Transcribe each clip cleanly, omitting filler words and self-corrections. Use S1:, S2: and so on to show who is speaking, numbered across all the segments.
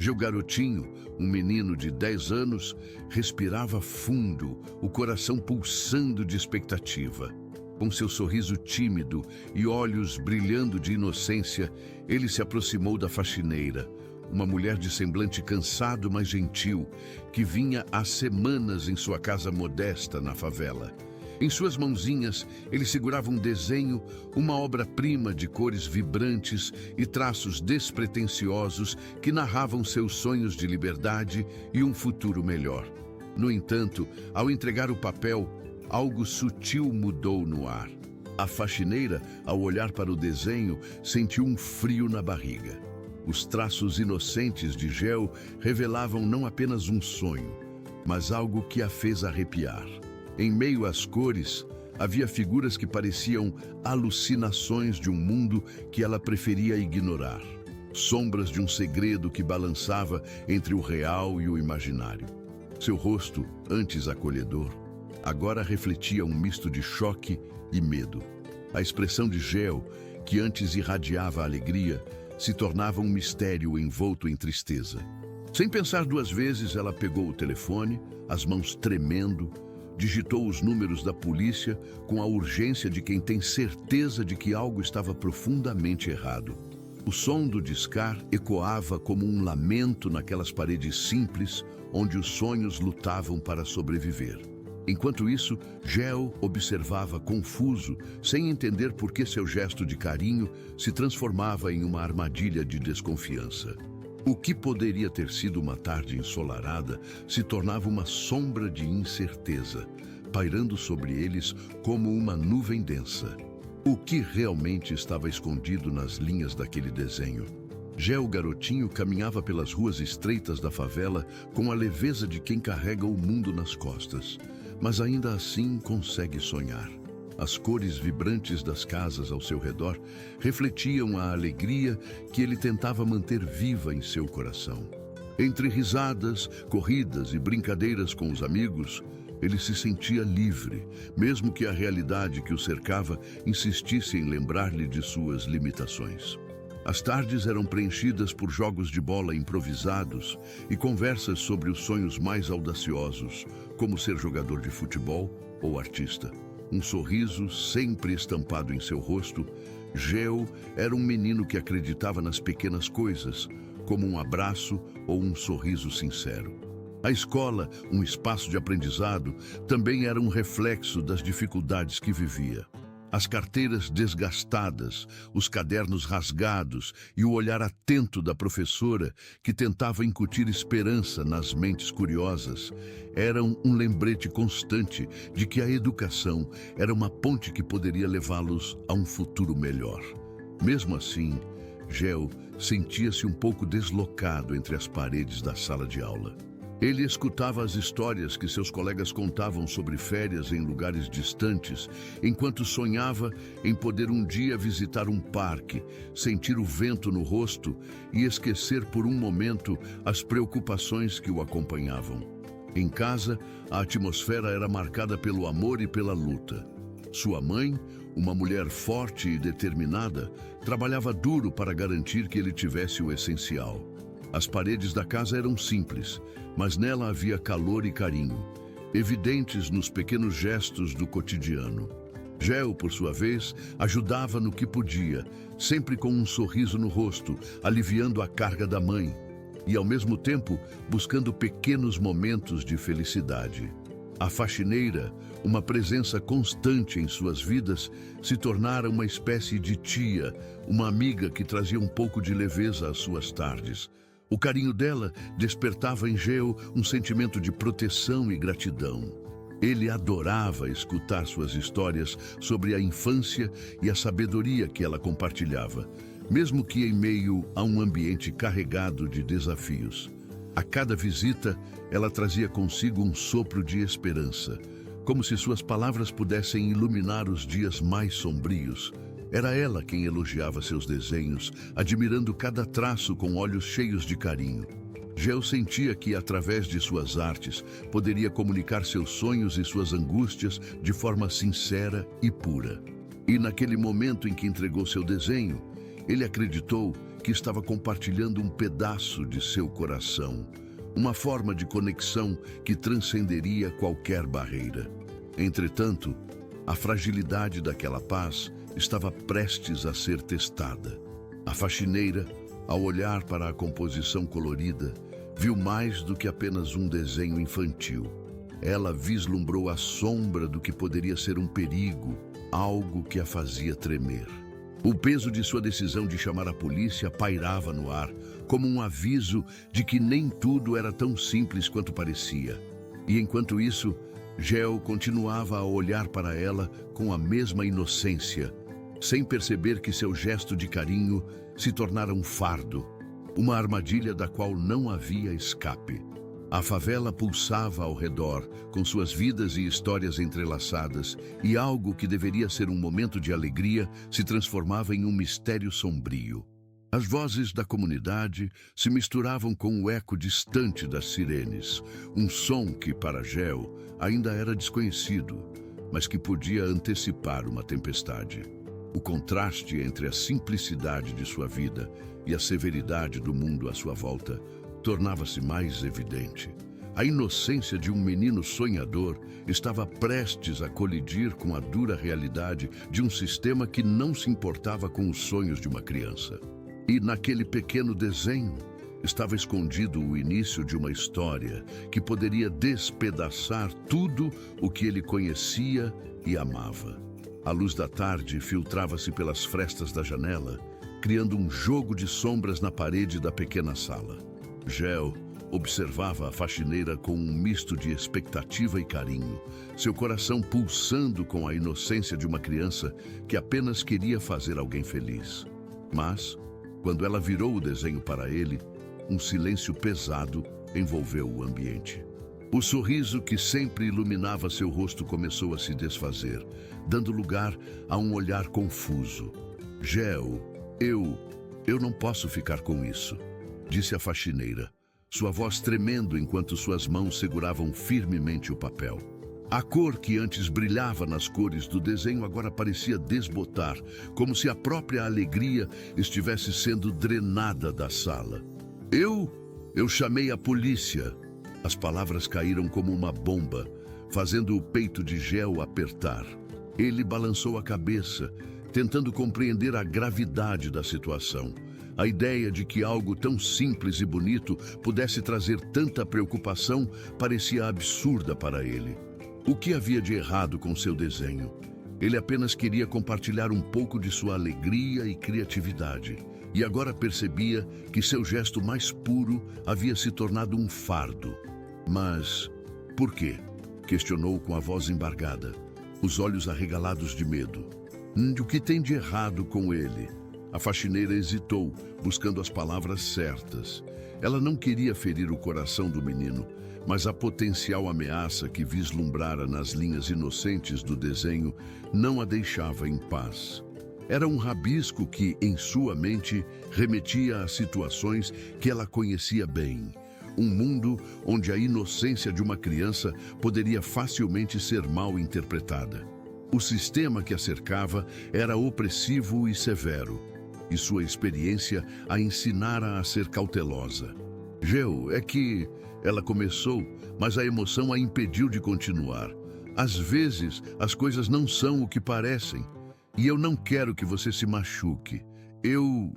S1: Geu Garotinho, um menino de 10 anos, respirava fundo, o coração pulsando de expectativa. Com seu sorriso tímido e olhos brilhando de inocência, ele se aproximou da faxineira, uma mulher de semblante cansado, mas gentil, que vinha há semanas em sua casa modesta na favela. Em suas mãozinhas, ele segurava um desenho, uma obra-prima de cores vibrantes e traços despretensiosos que narravam seus sonhos de liberdade e um futuro melhor. No entanto, ao entregar o papel, algo sutil mudou no ar. A faxineira, ao olhar para o desenho, sentiu um frio na barriga. Os traços inocentes de Geu revelavam não apenas um sonho, mas algo que a fez arrepiar. Em meio às cores, havia figuras que pareciam alucinações de um mundo que ela preferia ignorar. Sombras de um segredo que balançava entre o real e o imaginário. Seu rosto, antes acolhedor, agora refletia um misto de choque e medo. A expressão de Geu, que antes irradiava alegria, se tornava um mistério envolto em tristeza. Sem pensar duas vezes, ela pegou o telefone, as mãos tremendo, digitou os números da polícia com a urgência de quem tem certeza de que algo estava profundamente errado. O som do discar ecoava como um lamento naquelas paredes simples onde os sonhos lutavam para sobreviver. Enquanto isso, Geu observava confuso, sem entender por que seu gesto de carinho se transformava em uma armadilha de desconfiança. O que poderia ter sido uma tarde ensolarada se tornava uma sombra de incerteza, pairando sobre eles como uma nuvem densa. O que realmente estava escondido nas linhas daquele desenho? Geu Garotinho caminhava pelas ruas estreitas da favela com a leveza de quem carrega o mundo nas costas, mas ainda assim consegue sonhar. As cores vibrantes das casas ao seu redor refletiam a alegria que ele tentava manter viva em seu coração. Entre risadas, corridas e brincadeiras com os amigos, ele se sentia livre, mesmo que a realidade que o cercava insistisse em lembrar-lhe de suas limitações. As tardes eram preenchidas por jogos de bola improvisados e conversas sobre os sonhos mais audaciosos, como ser jogador de futebol ou artista. Um sorriso sempre estampado em seu rosto, Geu era um menino que acreditava nas pequenas coisas, como um abraço ou um sorriso sincero. A escola, um espaço de aprendizado, também era um reflexo das dificuldades que vivia. As carteiras desgastadas, os cadernos rasgados e o olhar atento da professora, que tentava incutir esperança nas mentes curiosas, eram um lembrete constante de que a educação era uma ponte que poderia levá-los a um futuro melhor. Mesmo assim, Geu sentia-se um pouco deslocado entre as paredes da sala de aula. Ele escutava as histórias que seus colegas contavam sobre férias em lugares distantes, enquanto sonhava em poder um dia visitar um parque, sentir o vento no rosto e esquecer por um momento as preocupações que o acompanhavam. Em casa, a atmosfera era marcada pelo amor e pela luta. Sua mãe, uma mulher forte e determinada, trabalhava duro para garantir que ele tivesse o essencial. As paredes da casa eram simples, mas nela havia calor e carinho, evidentes nos pequenos gestos do cotidiano. Geu, por sua vez, ajudava no que podia, sempre com um sorriso no rosto, aliviando a carga da mãe, e ao mesmo tempo buscando pequenos momentos de felicidade. A faxineira, uma presença constante em suas vidas, se tornara uma espécie de tia, uma amiga que trazia um pouco de leveza às suas tardes. O carinho dela despertava em Geu um sentimento de proteção e gratidão. Ele adorava escutar suas histórias sobre a infância e a sabedoria que ela compartilhava, mesmo que em meio a um ambiente carregado de desafios. A cada visita, ela trazia consigo um sopro de esperança, como se suas palavras pudessem iluminar os dias mais sombrios. Era ela quem elogiava seus desenhos, admirando cada traço com olhos cheios de carinho. Geu sentia que, através de suas artes, poderia comunicar seus sonhos e suas angústias de forma sincera e pura. E naquele momento em que entregou seu desenho, ele acreditou que estava compartilhando um pedaço de seu coração, uma forma de conexão que transcenderia qualquer barreira. Entretanto, a fragilidade daquela paz estava prestes a ser testada. A faxineira, ao olhar para a composição colorida, viu mais do que apenas um desenho infantil. Ela vislumbrou a sombra do que poderia ser um perigo, algo que a fazia tremer. O peso de sua decisão de chamar a polícia pairava no ar, como um aviso de que nem tudo era tão simples quanto parecia. E enquanto isso, Geo continuava a olhar para ela com a mesma inocência, sem perceber que seu gesto de carinho se tornara um fardo, uma armadilha da qual não havia escape. A favela pulsava ao redor, com suas vidas e histórias entrelaçadas, e algo que deveria ser um momento de alegria se transformava em um mistério sombrio. As vozes da comunidade se misturavam com o eco distante das sirenes, um som que, para Geo, ainda era desconhecido, mas que podia antecipar uma tempestade. O contraste entre a simplicidade de sua vida e a severidade do mundo à sua volta tornava-se mais evidente. A inocência de um menino sonhador estava prestes a colidir com a dura realidade de um sistema que não se importava com os sonhos de uma criança. E naquele pequeno desenho estava escondido o início de uma história que poderia despedaçar tudo o que ele conhecia e amava. A luz da tarde filtrava-se pelas frestas da janela, criando um jogo de sombras na parede da pequena sala. Geo observava a faxineira com um misto de expectativa e carinho, seu coração pulsando com a inocência de uma criança que apenas queria fazer alguém feliz. Mas, quando ela virou o desenho para ele, um silêncio pesado envolveu o ambiente. O sorriso que sempre iluminava seu rosto começou a se desfazer, dando lugar a um olhar confuso. Geo, eu não posso ficar com isso, disse a faxineira, sua voz tremendo enquanto suas mãos seguravam firmemente o papel. A cor que antes brilhava nas cores do desenho agora parecia desbotar, como se a própria alegria estivesse sendo drenada da sala. Eu chamei a polícia. As palavras caíram como uma bomba, fazendo o peito de Geo apertar. Ele balançou a cabeça, tentando compreender a gravidade da situação. A ideia de que algo tão simples e bonito pudesse trazer tanta preocupação parecia absurda para ele. O que havia de errado com seu desenho? Ele apenas queria compartilhar um pouco de sua alegria e criatividade. E agora percebia que seu gesto mais puro havia se tornado um fardo. Mas por quê? Questionou com a voz embargada, os olhos arregalados de medo. O que tem de errado com ele? A faxineira hesitou, buscando as palavras certas. Ela não queria ferir o coração do menino, mas a potencial ameaça que vislumbrara nas linhas inocentes do desenho não a deixava em paz. Era um rabisco que, em sua mente, remetia a situações que ela conhecia bem. Um mundo onde a inocência de uma criança poderia facilmente ser mal interpretada. O sistema que a cercava era opressivo e severo, e sua experiência a ensinara a ser cautelosa. Geo, é que ela começou, mas a emoção a impediu de continuar. Às vezes, as coisas não são o que parecem, e eu não quero que você se machuque. Eu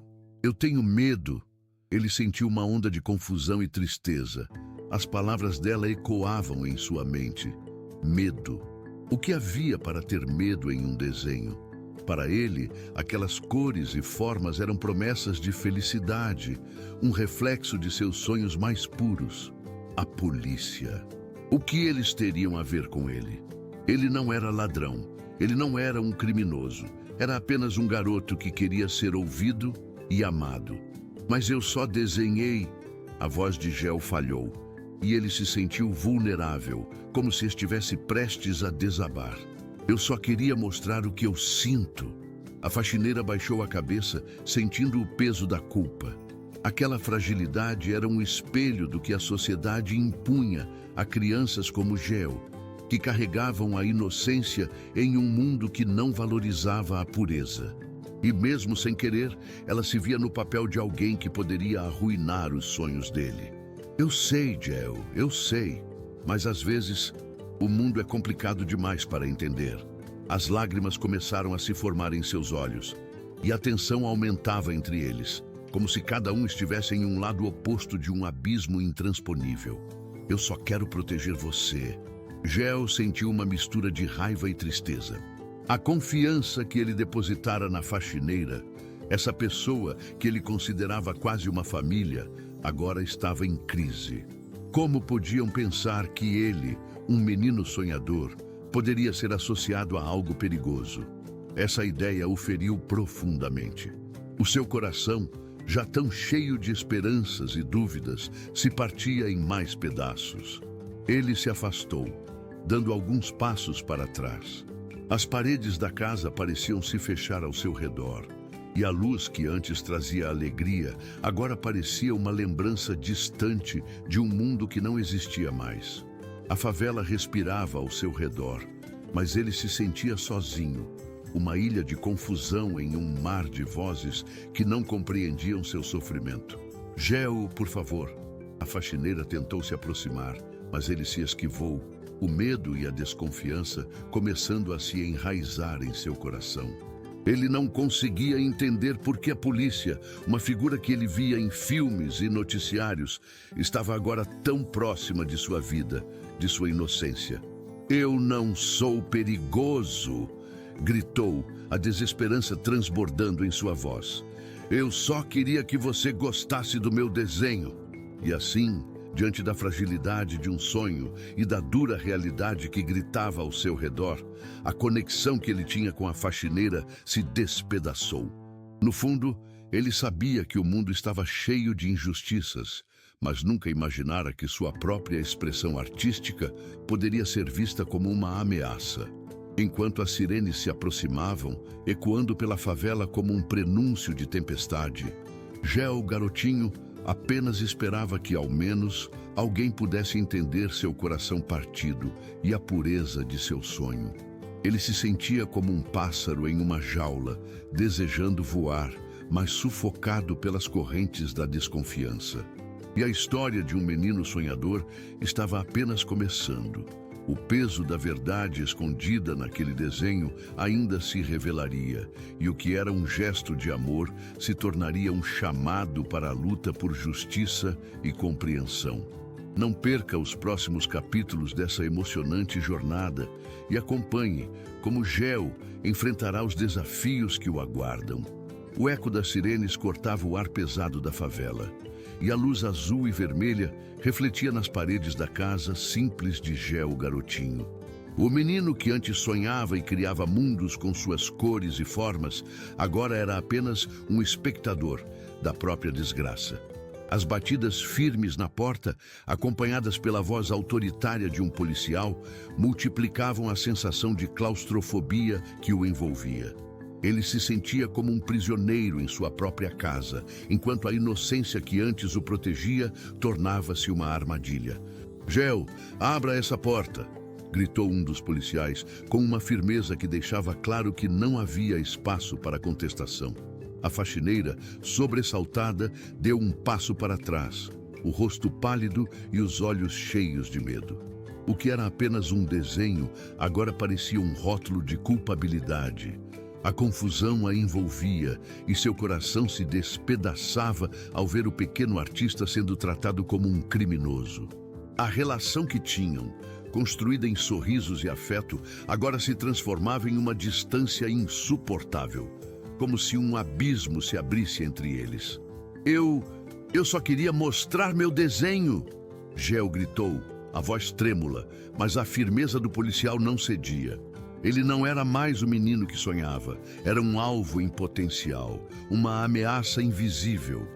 S1: tenho medo. Ele sentiu uma onda de confusão e tristeza. As palavras dela ecoavam em sua mente. Medo. O que havia para ter medo em um desenho? Para ele, aquelas cores e formas eram promessas de felicidade, um reflexo de seus sonhos mais puros. A polícia. O que eles teriam a ver com ele? Ele não era ladrão, ele não era um criminoso, era apenas um garoto que queria ser ouvido e amado. Mas eu só desenhei. A voz de Geo falhou, e ele se sentiu vulnerável, como se estivesse prestes a desabar. Eu só queria mostrar o que eu sinto. A faxineira baixou a cabeça, sentindo o peso da culpa. Aquela fragilidade era um espelho do que a sociedade impunha a crianças como Geo, que carregavam a inocência em um mundo que não valorizava a pureza. E mesmo sem querer, ela se via no papel de alguém que poderia arruinar os sonhos dele. Eu sei, Gel, eu sei, mas às vezes o mundo é complicado demais para entender. As lágrimas começaram a se formar em seus olhos, e a tensão aumentava entre eles, como se cada um estivesse em um lado oposto de um abismo intransponível. Eu só quero proteger você. Gel sentiu uma mistura de raiva e tristeza. A confiança que ele depositara na faxineira, essa pessoa que ele considerava quase uma família, agora estava em crise. Como podiam pensar que ele, um menino sonhador, poderia ser associado a algo perigoso? Essa ideia o feriu profundamente. O seu coração, já tão cheio de esperanças e dúvidas, se partia em mais pedaços. Ele se afastou, dando alguns passos para trás. As paredes da casa pareciam se fechar ao seu redor, e a luz que antes trazia alegria, agora parecia uma lembrança distante de um mundo que não existia mais. A favela respirava ao seu redor, mas ele se sentia sozinho, uma ilha de confusão em um mar de vozes que não compreendiam seu sofrimento. Gel, por favor. A faxineira tentou se aproximar, mas ele se esquivou, o medo e a desconfiança começando a se enraizar em seu coração. Ele não conseguia entender por que a polícia, uma figura que ele via em filmes e noticiários, estava agora tão próxima de sua vida, de sua inocência. Eu não sou perigoso, gritou, a desesperança transbordando em sua voz. Eu só queria que você gostasse do meu desenho. E assim, diante da fragilidade de um sonho e da dura realidade que gritava ao seu redor, a conexão que ele tinha com a faxineira se despedaçou. No fundo, ele sabia que o mundo estava cheio de injustiças, mas nunca imaginara que sua própria expressão artística poderia ser vista como uma ameaça. Enquanto as sirenes se aproximavam, ecoando pela favela como um prenúncio de tempestade, Gel, garotinho, apenas esperava que, ao menos, alguém pudesse entender seu coração partido e a pureza de seu sonho. Ele se sentia como um pássaro em uma jaula, desejando voar, mas sufocado pelas correntes da desconfiança. E a história de um menino sonhador estava apenas começando. O peso da verdade escondida naquele desenho ainda se revelaria, e o que era um gesto de amor se tornaria um chamado para a luta por justiça e compreensão. Não perca os próximos capítulos dessa emocionante jornada e acompanhe como Gel enfrentará os desafios que o aguardam. O eco das sirenes cortava o ar pesado da favela, e a luz azul e vermelha refletia nas paredes da casa simples de Gel, garotinho. O menino que antes sonhava e criava mundos com suas cores e formas, agora era apenas um espectador da própria desgraça. As batidas firmes na porta, acompanhadas pela voz autoritária de um policial, multiplicavam a sensação de claustrofobia que o envolvia. Ele se sentia como um prisioneiro em sua própria casa, enquanto a inocência que antes o protegia tornava-se uma armadilha. Gel, abra essa porta! Gritou um dos policiais, com uma firmeza que deixava claro que não havia espaço para contestação. A faxineira, sobressaltada, deu um passo para trás, o rosto pálido e os olhos cheios de medo. O que era apenas um desenho, agora parecia um rótulo de culpabilidade. A confusão a envolvia e seu coração se despedaçava ao ver o pequeno artista sendo tratado como um criminoso. A relação que tinham, construída em sorrisos e afeto, agora se transformava em uma distância insuportável, como se um abismo se abrisse entre eles. Eu só queria mostrar meu desenho! Gel gritou, a voz trêmula, mas a firmeza do policial não cedia. Ele não era mais o menino que sonhava, era um alvo em potencial, uma ameaça invisível.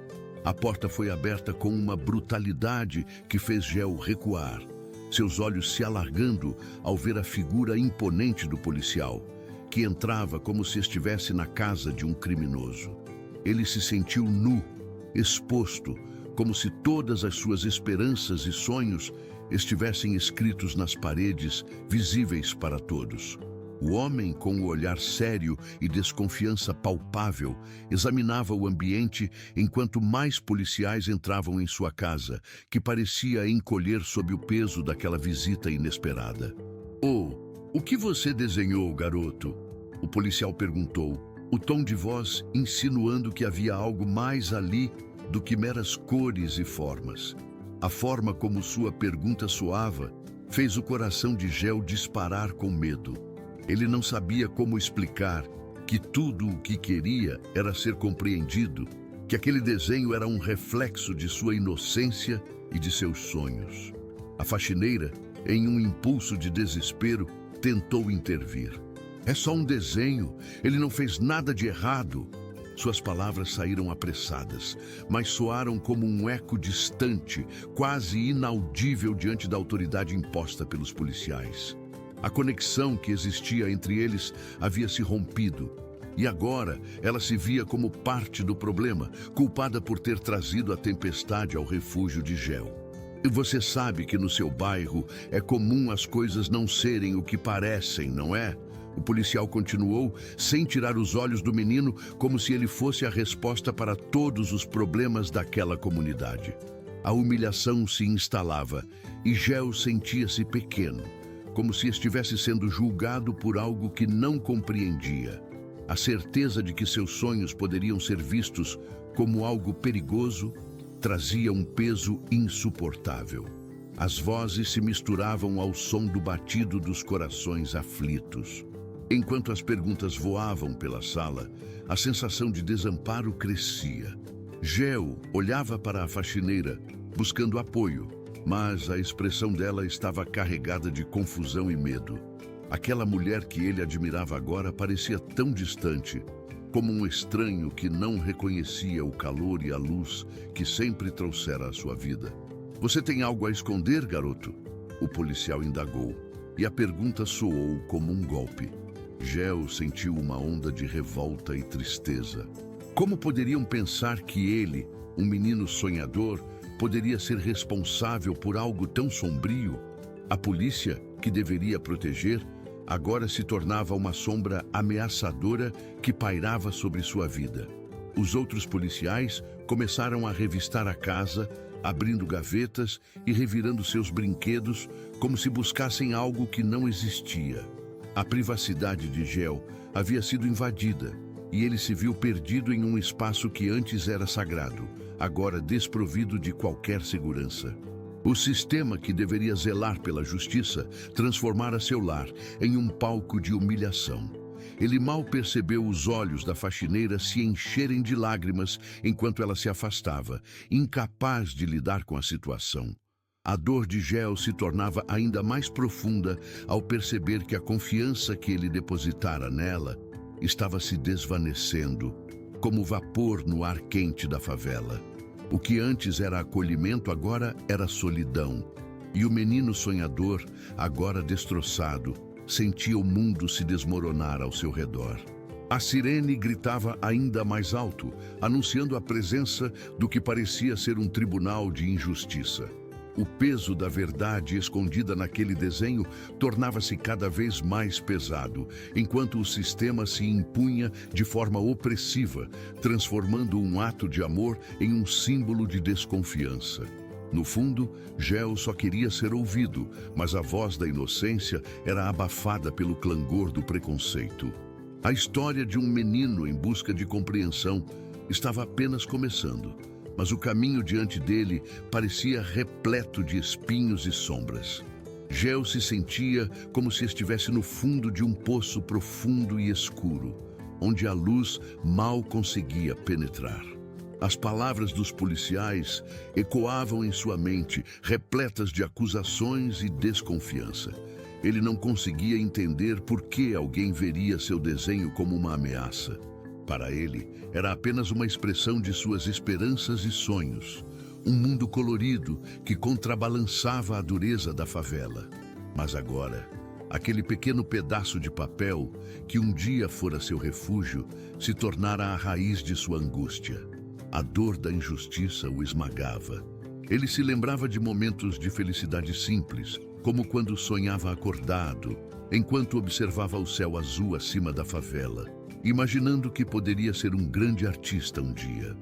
S1: A porta foi aberta com uma brutalidade que fez Gel recuar, seus olhos se alargando ao ver a figura imponente do policial, que entrava como se estivesse na casa de um criminoso. Ele se sentiu nu, exposto, como se todas as suas esperanças e sonhos estivessem escritos nas paredes, visíveis para todos. O homem, com o olhar sério e desconfiança palpável, examinava o ambiente enquanto mais policiais entravam em sua casa, que parecia encolher sob o peso daquela visita inesperada. "Oh, o que você desenhou, garoto?" O policial perguntou, o tom de voz insinuando que havia algo mais ali do que meras cores e formas. A forma como sua pergunta soava fez o coração de Gel disparar com medo. Ele não sabia como explicar que tudo o que queria era ser compreendido, que aquele desenho era um reflexo de sua inocência e de seus sonhos. A faxineira, em um impulso de desespero, tentou intervir. "É só um desenho, ele não fez nada de errado." Suas palavras saíram apressadas, mas soaram como um eco distante, quase inaudível diante da autoridade imposta pelos policiais. A conexão que existia entre eles havia se rompido, e agora ela se via como parte do problema, culpada por ter trazido a tempestade ao refúgio de Gel. "E você sabe que no seu bairro é comum as coisas não serem o que parecem, não é?" O policial continuou, sem tirar os olhos do menino, como se ele fosse a resposta para todos os problemas daquela comunidade. A humilhação se instalava e Gel sentia-se pequeno, como se estivesse sendo julgado por algo que não compreendia. A certeza de que seus sonhos poderiam ser vistos como algo perigoso trazia um peso insuportável. As vozes se misturavam ao som do batido dos corações aflitos. Enquanto as perguntas voavam pela sala, a sensação de desamparo crescia. Gel olhava para a faxineira, buscando apoio, mas a expressão dela estava carregada de confusão e medo. Aquela mulher que ele admirava agora parecia tão distante, como um estranho que não reconhecia o calor e a luz que sempre trouxera à sua vida. "Você tem algo a esconder, garoto?" O policial indagou, e a pergunta soou como um golpe. Gel sentiu uma onda de revolta e tristeza. Como poderiam pensar que ele, um menino sonhador, poderia ser responsável por algo tão sombrio? A polícia, que deveria proteger, agora se tornava uma sombra ameaçadora que pairava sobre sua vida. Os outros policiais começaram a revistar a casa, abrindo gavetas e revirando seus brinquedos como se buscassem algo que não existia. A privacidade de Gel havia sido invadida e ele se viu perdido em um espaço que antes era sagrado, agora desprovido de qualquer segurança. O sistema que deveria zelar pela justiça transformara seu lar em um palco de humilhação. Ele mal percebeu os olhos da faxineira se encherem de lágrimas enquanto ela se afastava, incapaz de lidar com a situação. A dor de Gel se tornava ainda mais profunda ao perceber que a confiança que ele depositara nela estava se desvanecendo, como vapor no ar quente da favela. O que antes era acolhimento agora era solidão. E o menino sonhador, agora destroçado, sentia o mundo se desmoronar ao seu redor. A sirene gritava ainda mais alto, anunciando a presença do que parecia ser um tribunal de injustiça. O peso da verdade escondida naquele desenho tornava-se cada vez mais pesado, enquanto o sistema se impunha de forma opressiva, transformando um ato de amor em um símbolo de desconfiança. No fundo, Gel só queria ser ouvido, mas a voz da inocência era abafada pelo clangor do preconceito. A história de um menino em busca de compreensão estava apenas começando, mas o caminho diante dele parecia repleto de espinhos e sombras. Gel se sentia como se estivesse no fundo de um poço profundo e escuro, onde a luz mal conseguia penetrar. As palavras dos policiais ecoavam em sua mente, repletas de acusações e desconfiança. Ele não conseguia entender por que alguém veria seu desenho como uma ameaça. Para ele, era apenas uma expressão de suas esperanças e sonhos, um mundo colorido que contrabalançava a dureza da favela. Mas agora, aquele pequeno pedaço de papel, que um dia fora seu refúgio, se tornara a raiz de sua angústia. A dor da injustiça o esmagava. Ele se lembrava de momentos de felicidade simples, como quando sonhava acordado, enquanto observava o céu azul acima da favela, imaginando que poderia ser um grande artista um dia.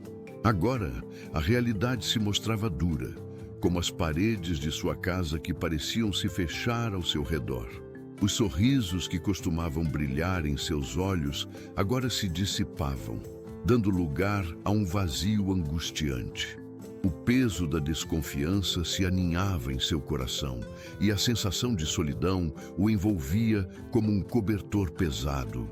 S1: Agora, a realidade se mostrava dura, como as paredes de sua casa que pareciam se fechar ao seu redor. Os sorrisos que costumavam brilhar em seus olhos agora se dissipavam, dando lugar a um vazio angustiante. O peso da desconfiança se aninhava em seu coração e a sensação de solidão o envolvia como um cobertor pesado.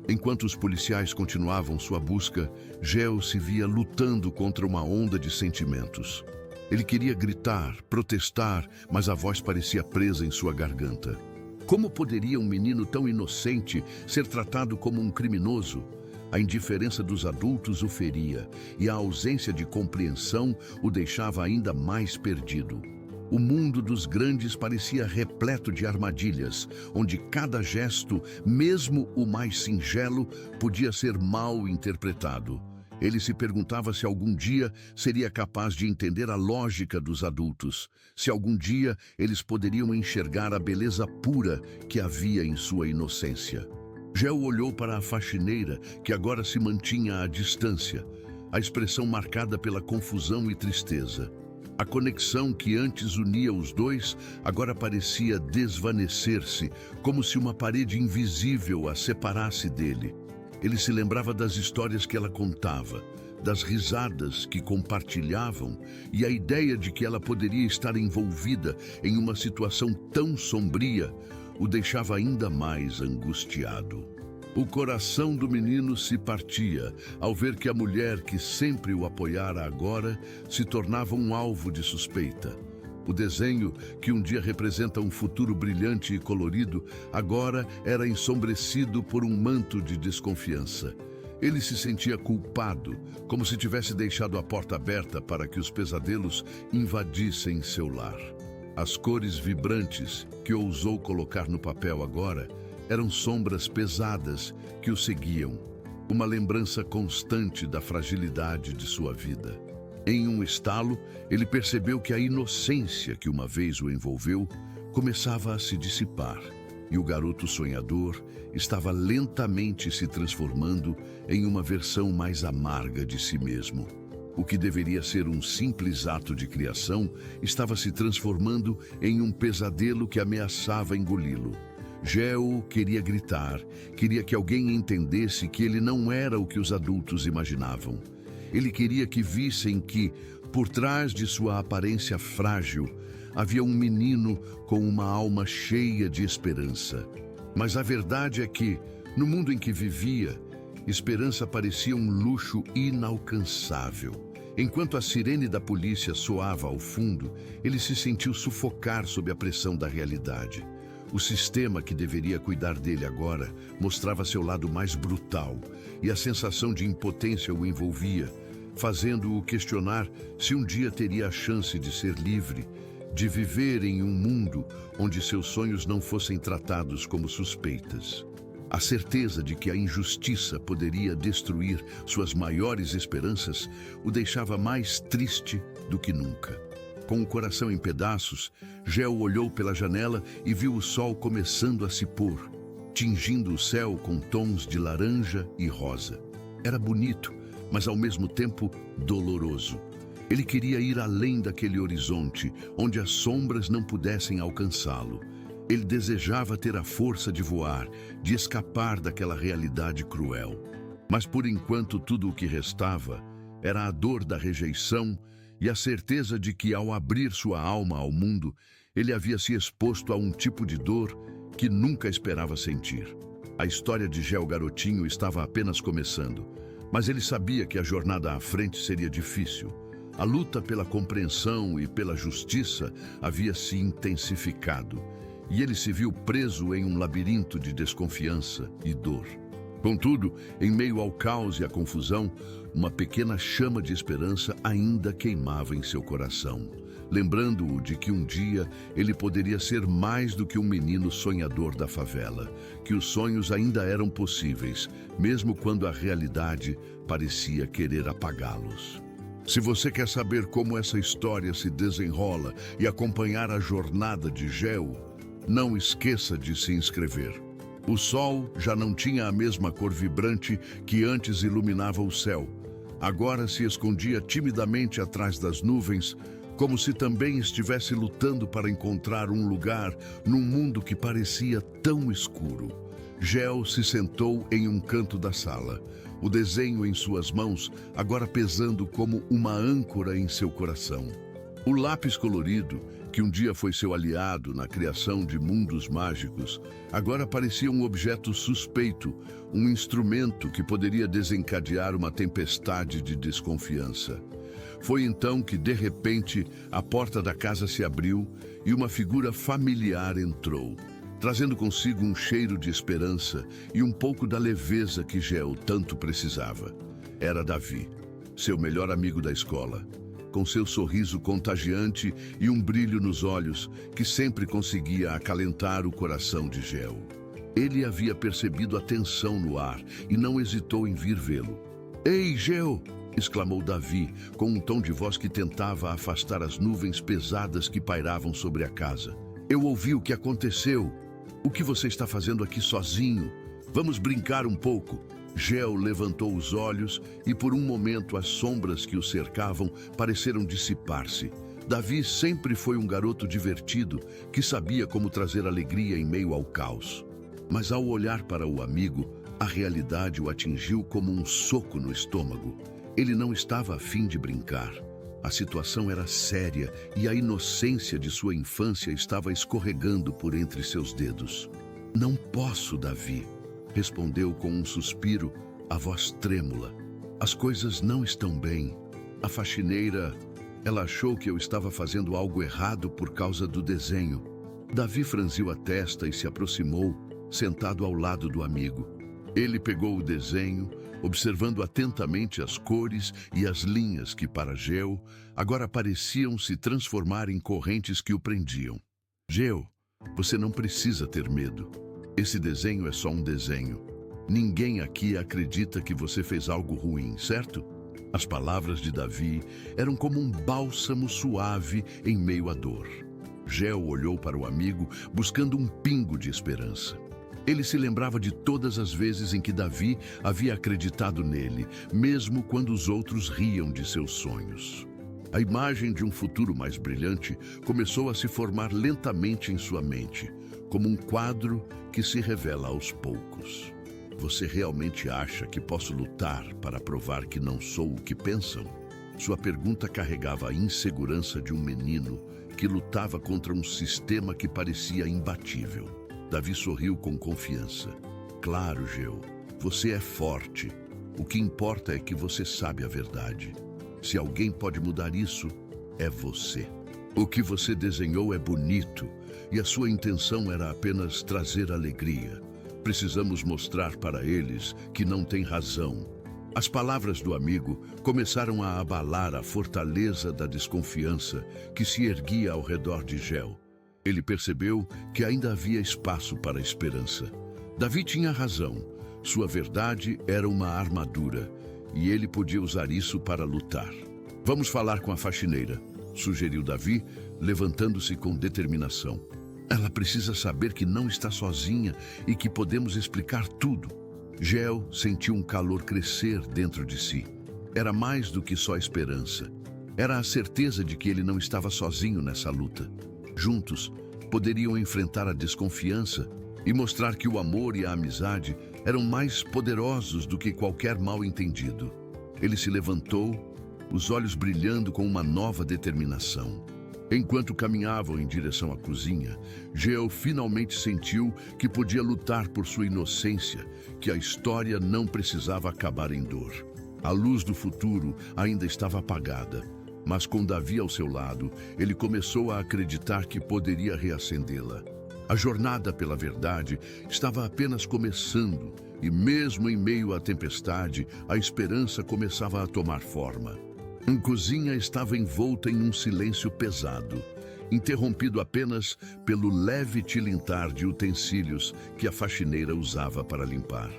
S1: Enquanto os policiais continuavam sua busca, Geo se via lutando contra uma onda de sentimentos. Ele queria gritar, protestar, mas a voz parecia presa em sua garganta. Como poderia um menino tão inocente ser tratado como um criminoso? A indiferença dos adultos o feria e a ausência de compreensão o deixava ainda mais perdido. O mundo dos grandes parecia repleto de armadilhas, onde cada gesto, mesmo o mais singelo, podia ser mal interpretado. Ele se perguntava se algum dia seria capaz de entender a lógica dos adultos, se algum dia eles poderiam enxergar a beleza pura que havia em sua inocência. Geo olhou para a faxineira, que agora se mantinha à distância, a expressão marcada pela confusão e tristeza. A conexão que antes unia os dois agora parecia desvanecer-se, como se uma parede invisível a separasse dele. Ele se lembrava das histórias que ela contava, das risadas que compartilhavam e a ideia de que ela poderia estar envolvida em uma situação tão sombria o deixava ainda mais angustiado. O coração do menino se partia ao ver que a mulher que sempre o apoiara agora se tornava um alvo de suspeita. O desenho, que um dia representa um futuro brilhante e colorido, agora era ensombrecido por um manto de desconfiança. Ele se sentia culpado, como se tivesse deixado a porta aberta para que os pesadelos invadissem seu lar. As cores vibrantes que ousou colocar no papel agora eram sombras pesadas que o seguiam, uma lembrança constante da fragilidade de sua vida. Em um estalo, ele percebeu que a inocência que uma vez o envolveu começava a se dissipar, e o garoto sonhador estava lentamente se transformando em uma versão mais amarga de si mesmo. O que deveria ser um simples ato de criação estava se transformando em um pesadelo que ameaçava engoli-lo. Geo queria gritar, queria que alguém entendesse que ele não era o que os adultos imaginavam. Ele queria que vissem que, por trás de sua aparência frágil, havia um menino com uma alma cheia de esperança. Mas a verdade é que, no mundo em que vivia, esperança parecia um luxo inalcançável. Enquanto a sirene da polícia soava ao fundo, ele se sentiu sufocar sob a pressão da realidade. O sistema que deveria cuidar dele agora mostrava seu lado mais brutal, e a sensação de impotência o envolvia, fazendo-o questionar se um dia teria a chance de ser livre, de viver em um mundo onde seus sonhos não fossem tratados como suspeitas. A certeza de que a injustiça poderia destruir suas maiores esperanças o deixava mais triste do que nunca. Com o coração em pedaços, Geo olhou pela janela e viu o sol começando a se pôr, tingindo o céu com tons de laranja e rosa. Era bonito, mas ao mesmo tempo doloroso. Ele queria ir além daquele horizonte, onde as sombras não pudessem alcançá-lo. Ele desejava ter a força de voar, de escapar daquela realidade cruel. Mas por enquanto tudo o que restava era a dor da rejeição e a certeza de que, ao abrir sua alma ao mundo, ele havia se exposto a um tipo de dor que nunca esperava sentir. A história de Geo garotinho estava apenas começando, mas ele sabia que a jornada à frente seria difícil. A luta pela compreensão e pela justiça havia se intensificado, e ele se viu preso em um labirinto de desconfiança e dor. Contudo, em meio ao caos e à confusão, uma pequena chama de esperança ainda queimava em seu coração, lembrando-o de que um dia ele poderia ser mais do que um menino sonhador da favela, que os sonhos ainda eram possíveis, mesmo quando a realidade parecia querer apagá-los. Se você quer saber como essa história se desenrola e acompanhar a jornada de Geo, não esqueça de se inscrever. O sol já não tinha a mesma cor vibrante que antes iluminava o céu. Agora se escondia timidamente atrás das nuvens, como se também estivesse lutando para encontrar um lugar num mundo que parecia tão escuro. Geo se sentou em um canto da sala, o desenho em suas mãos agora pesando como uma âncora em seu coração. O lápis colorido, que um dia foi seu aliado na criação de mundos mágicos, agora parecia um objeto suspeito, um instrumento que poderia desencadear uma tempestade de desconfiança. Foi então que, de repente, a porta da casa se abriu e uma figura familiar entrou, trazendo consigo um cheiro de esperança e um pouco da leveza que Geo tanto precisava. Era Davi, seu melhor amigo da escola, com seu sorriso contagiante e um brilho nos olhos que sempre conseguia acalentar o coração de Geo. Ele havia percebido a tensão no ar e não hesitou em vir vê-lo. "Ei, Geo!" exclamou Davi, com um tom de voz que tentava afastar as nuvens pesadas que pairavam sobre a casa. "Eu ouvi o que aconteceu. O que você está fazendo aqui sozinho? Vamos brincar um pouco." Geo levantou os olhos e por um momento as sombras que o cercavam pareceram dissipar-se. Davi sempre foi um garoto divertido que sabia como trazer alegria em meio ao caos. Mas ao olhar para o amigo, a realidade o atingiu como um soco no estômago. Ele não estava a fim de brincar. A situação era séria e a inocência de sua infância estava escorregando por entre seus dedos. "Não posso, Davi", respondeu com um suspiro, a voz trêmula. "As coisas não estão bem. A faxineira, ela achou que eu estava fazendo algo errado por causa do desenho." Davi franziu a testa e se aproximou, sentado ao lado do amigo. Ele pegou o desenho, observando atentamente as cores e as linhas que, para Geo, agora pareciam se transformar em correntes que o prendiam. "Geo, você não precisa ter medo. Esse desenho é só um desenho. Ninguém aqui acredita que você fez algo ruim, certo?" As palavras de Davi eram como um bálsamo suave em meio à dor. Geo olhou para o amigo, buscando um pingo de esperança. Ele se lembrava de todas as vezes em que Davi havia acreditado nele, mesmo quando os outros riam de seus sonhos. A imagem de um futuro mais brilhante começou a se formar lentamente em sua mente, como um quadro que se revela aos poucos. "Você realmente acha que posso lutar para provar que não sou o que pensam?" Sua pergunta carregava a insegurança de um menino que lutava contra um sistema que parecia imbatível. Davi sorriu com confiança. "Claro, Geo, você é forte. O que importa é que você sabe a verdade. Se alguém pode mudar isso, é você. O que você desenhou é bonito e a sua intenção era apenas trazer alegria. Precisamos mostrar para eles que não tem razão." As palavras do amigo começaram a abalar a fortaleza da desconfiança que se erguia ao redor de Geo. Ele percebeu que ainda havia espaço para a esperança. Davi tinha razão. Sua verdade era uma armadura e ele podia usar isso para lutar. "Vamos falar com a faxineira", sugeriu Davi, levantando-se com determinação. "Ela precisa saber que não está sozinha e que podemos explicar tudo." Geo sentiu um calor crescer dentro de si. Era mais do que só esperança. Era a certeza de que ele não estava sozinho nessa luta. Juntos, poderiam enfrentar a desconfiança e mostrar que o amor e a amizade eram mais poderosos do que qualquer mal-entendido. Ele se levantou, os olhos brilhando com uma nova determinação. Enquanto caminhavam em direção à cozinha, Geo finalmente sentiu que podia lutar por sua inocência, que a história não precisava acabar em dor. A luz do futuro ainda estava apagada, mas com Davi ao seu lado, ele começou a acreditar que poderia reacendê-la. A jornada pela verdade estava apenas começando, e mesmo em meio à tempestade, a esperança começava a tomar forma. A cozinha estava envolta em um silêncio pesado, interrompido apenas pelo leve tilintar de utensílios que a faxineira usava para limpar.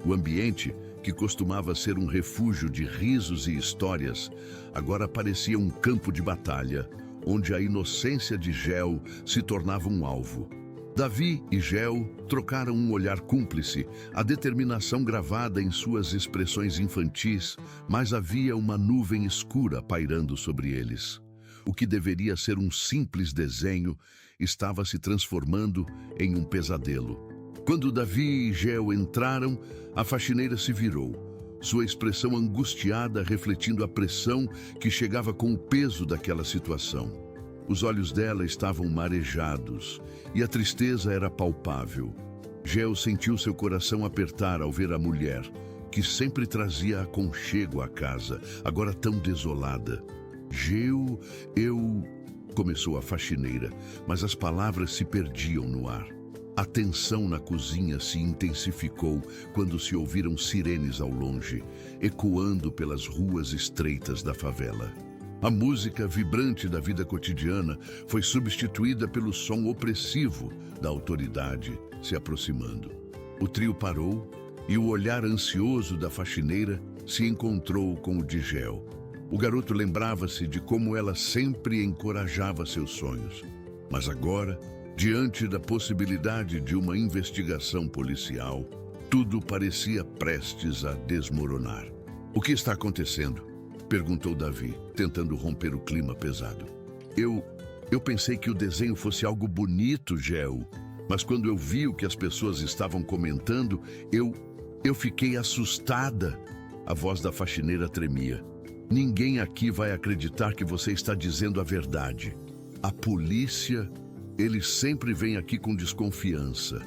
S1: O ambiente que costumava ser um refúgio de risos e histórias, agora parecia um campo de batalha, onde a inocência de Gel se tornava um alvo. Davi e Gel trocaram um olhar cúmplice, a determinação gravada em suas expressões infantis, mas havia uma nuvem escura pairando sobre eles. O que deveria ser um simples desenho estava se transformando em um pesadelo. Quando Davi e Gel entraram, a faxineira se virou, sua expressão angustiada refletindo a pressão que chegava com o peso daquela situação. Os olhos dela estavam marejados e a tristeza era palpável. Gel sentiu seu coração apertar ao ver a mulher, que sempre trazia aconchego à casa, agora tão desolada. Gel, começou a faxineira, mas as palavras se perdiam no ar. A tensão na cozinha se intensificou quando se ouviram sirenes ao longe, ecoando pelas ruas estreitas da favela. A música vibrante da vida cotidiana foi substituída pelo som opressivo da autoridade se aproximando. O trio parou e o olhar ansioso da faxineira se encontrou com o de Gel. O garoto lembrava-se de como ela sempre encorajava seus sonhos. Mas agora, diante da possibilidade de uma investigação policial, tudo parecia prestes a desmoronar. "O que está acontecendo?" perguntou Davi, tentando romper o clima pesado. Eu pensei que o desenho fosse algo bonito, Gel, mas quando eu vi o que as pessoas estavam comentando, eu fiquei assustada." A voz da faxineira tremia. "Ninguém aqui vai acreditar que você está dizendo a verdade. A polícia, eles sempre vêm aqui com desconfiança."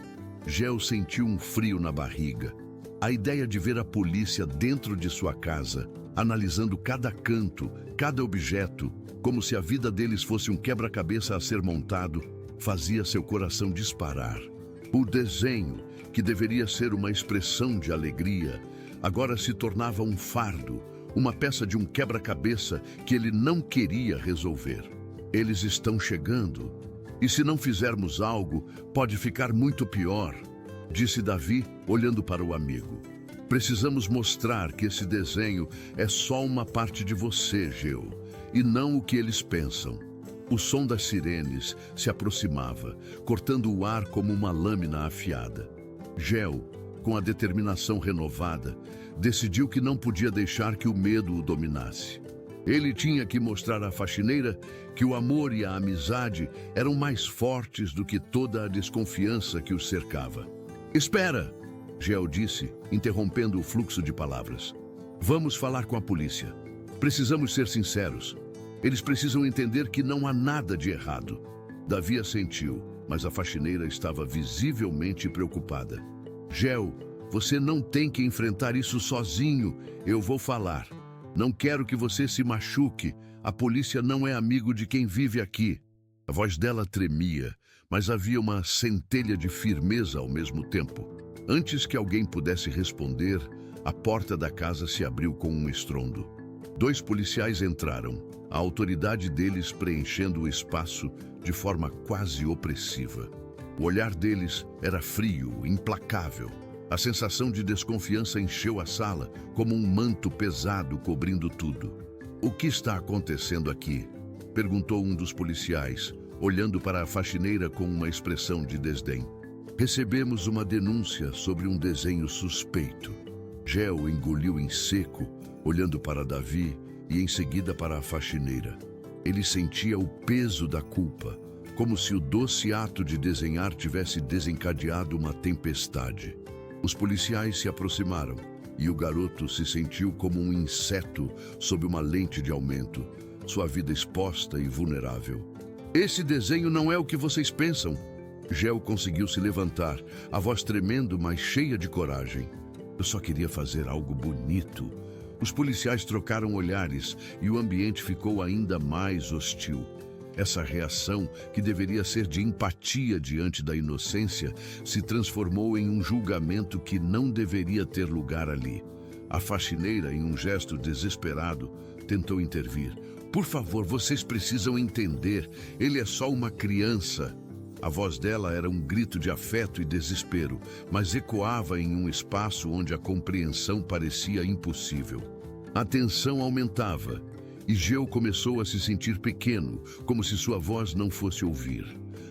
S1: Gel sentiu um frio na barriga. A ideia de ver a polícia dentro de sua casa, analisando cada canto, cada objeto, como se a vida deles fosse um quebra-cabeça a ser montado, fazia seu coração disparar. O desenho, que deveria ser uma expressão de alegria, agora se tornava um fardo, uma peça de um quebra-cabeça que ele não queria resolver. "Eles estão chegando, e se não fizermos algo, pode ficar muito pior", disse Davi, olhando para o amigo. "Precisamos mostrar que esse desenho é só uma parte de você, Gel, e não o que eles pensam." O som das sirenes se aproximava, cortando o ar como uma lâmina afiada. Gel, com a determinação renovada, decidiu que não podia deixar que o medo o dominasse. Ele tinha que mostrar à faxineira que o amor e a amizade eram mais fortes do que toda a desconfiança que os cercava. "Espera!" Gel disse, interrompendo o fluxo de palavras. "Vamos falar com a polícia. Precisamos ser sinceros. Eles precisam entender que não há nada de errado." Davi assentiu, mas a faxineira estava visivelmente preocupada. "Gel, você não tem que enfrentar isso sozinho. Eu vou falar. Não quero que você se machuque. A polícia não é amigo de quem vive aqui." A voz dela tremia, mas havia uma centelha de firmeza ao mesmo tempo. Antes que alguém pudesse responder, a porta da casa se abriu com um estrondo. 2 policiais entraram, a autoridade deles preenchendo o espaço de forma quase opressiva. O olhar deles era frio, implacável. A sensação de desconfiança encheu a sala, como um manto pesado cobrindo tudo. "O que está acontecendo aqui?" perguntou um dos policiais, olhando para a faxineira com uma expressão de desdém. "Recebemos uma denúncia sobre um desenho suspeito." Gel engoliu em seco, olhando para Davi e em seguida para a faxineira. Ele sentia o peso da culpa, como se o doce ato de desenhar tivesse desencadeado uma tempestade. Os policiais se aproximaram e o garoto se sentiu como um inseto sob uma lente de aumento, sua vida exposta e vulnerável. "Esse desenho não é o que vocês pensam." Gel conseguiu se levantar, a voz tremendo, mas cheia de coragem. "Eu só queria fazer algo bonito." Os policiais trocaram olhares e o ambiente ficou ainda mais hostil. Essa reação, que deveria ser de empatia diante da inocência, se transformou em um julgamento que não deveria ter lugar ali. A faxineira, em um gesto desesperado, tentou intervir. "Por favor, vocês precisam entender. Ele é só uma criança." A voz dela era um grito de afeto e desespero, mas ecoava em um espaço onde a compreensão parecia impossível. A tensão aumentava e Geo começou a se sentir pequeno, como se sua voz não fosse ouvir.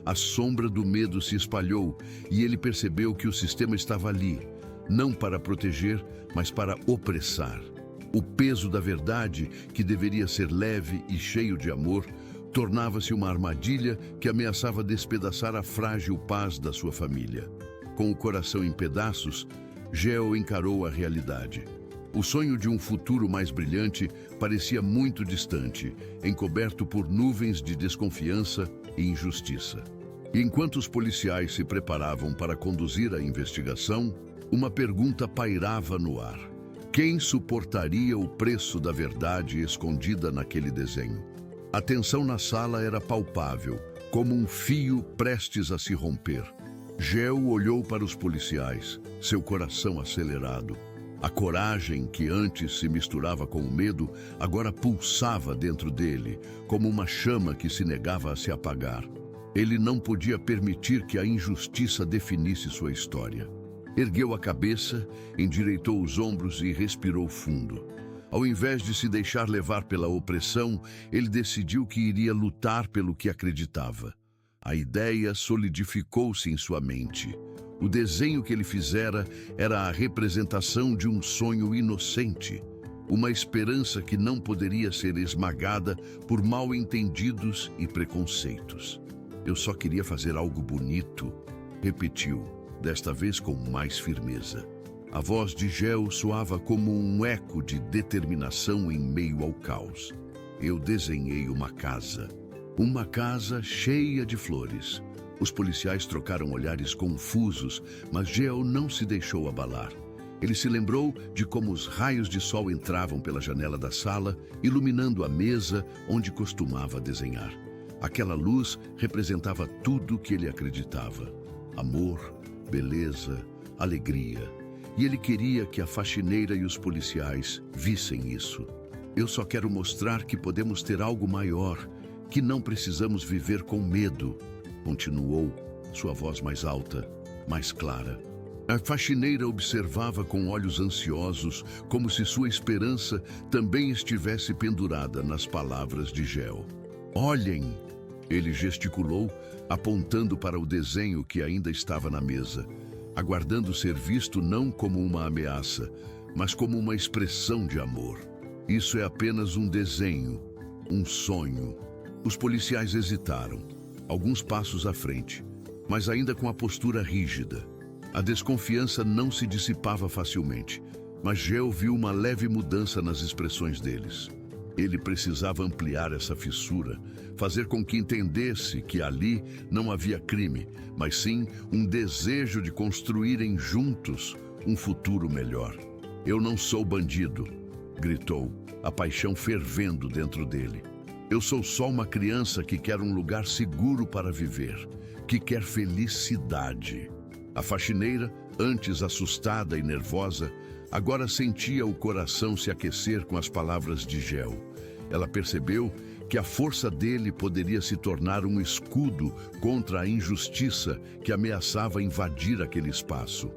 S1: A sombra do medo se espalhou e ele percebeu que o sistema estava ali, não para proteger, mas para opressar. O peso da verdade, que deveria ser leve e cheio de amor, tornava-se uma armadilha que ameaçava despedaçar a frágil paz da sua família. Com o coração em pedaços, Geo encarou a realidade. O sonho de um futuro mais brilhante parecia muito distante, encoberto por nuvens de desconfiança e injustiça. E enquanto os policiais se preparavam para conduzir a investigação, uma pergunta pairava no ar. Quem suportaria o preço da verdade escondida naquele desenho? A tensão na sala era palpável, como um fio prestes a se romper. Geo olhou para os policiais, seu coração acelerado. A coragem que antes se misturava com o medo, agora pulsava dentro dele, como uma chama que se negava a se apagar. Ele não podia permitir que a injustiça definisse sua história. Ergueu a cabeça, endireitou os ombros e respirou fundo. Ao invés de se deixar levar pela opressão, ele decidiu que iria lutar pelo que acreditava. A ideia solidificou-se em sua mente. O desenho que ele fizera era a representação de um sonho inocente, uma esperança que não poderia ser esmagada por mal-entendidos e preconceitos. Eu só queria fazer algo bonito, repetiu, desta vez com mais firmeza. A voz de Geo soava como um eco de determinação em meio ao caos. Eu desenhei uma casa cheia de flores. Os policiais trocaram olhares confusos, mas Geo não se deixou abalar. Ele se lembrou de como os raios de sol entravam pela janela da sala, iluminando a mesa onde costumava desenhar. Aquela luz representava tudo o que ele acreditava: amor, beleza, alegria. E ele queria que a faxineira e os policiais vissem isso. Eu só quero mostrar que podemos ter algo maior, que não precisamos viver com medo, continuou, sua voz mais alta, mais clara. A faxineira observava com olhos ansiosos, como se sua esperança também estivesse pendurada nas palavras de Geo. Olhem! Ele gesticulou, apontando para o desenho que ainda estava na mesa, aguardando ser visto não como uma ameaça, mas como uma expressão de amor. Isso é apenas um desenho, um sonho. Os policiais hesitaram, alguns passos à frente, mas ainda com a postura rígida. A desconfiança não se dissipava facilmente, mas Geo viu uma leve mudança nas expressões deles. Ele precisava ampliar essa fissura, fazer com que entendesse que ali não havia crime, mas sim um desejo de construírem juntos um futuro melhor. Eu não sou bandido, gritou, a paixão fervendo dentro dele. Eu sou só uma criança que quer um lugar seguro para viver, que quer felicidade. A faxineira, antes assustada e nervosa, agora sentia o coração se aquecer com as palavras de Geo. Ela percebeu que a força dele poderia se tornar um escudo contra a injustiça que ameaçava invadir aquele espaço.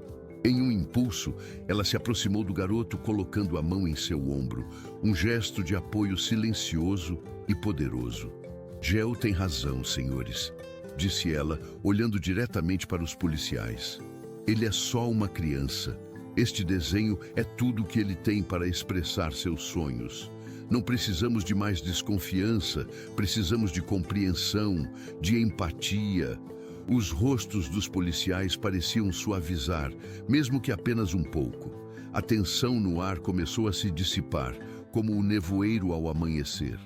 S1: Em um impulso, ela se aproximou do garoto colocando a mão em seu ombro, um gesto de apoio silencioso e poderoso. Geo tem razão, senhores, disse ela, olhando diretamente para os policiais. Ele é só uma criança. Este desenho é tudo o que ele tem para expressar seus sonhos. Não precisamos de mais desconfiança, precisamos de compreensão, de empatia. Os rostos dos policiais pareciam suavizar, mesmo que apenas um pouco. A tensão no ar começou a se dissipar, como o nevoeiro ao amanhecer.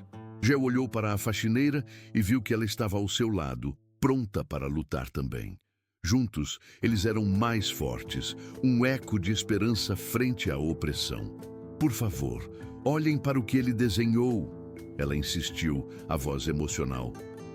S1: Geo olhou para a faxineira e viu que ela estava ao seu lado, pronta para lutar também. Juntos, eles eram mais fortes, um eco de esperança frente à opressão. Por favor, olhem para o que ele desenhou, ela insistiu, a voz emocional.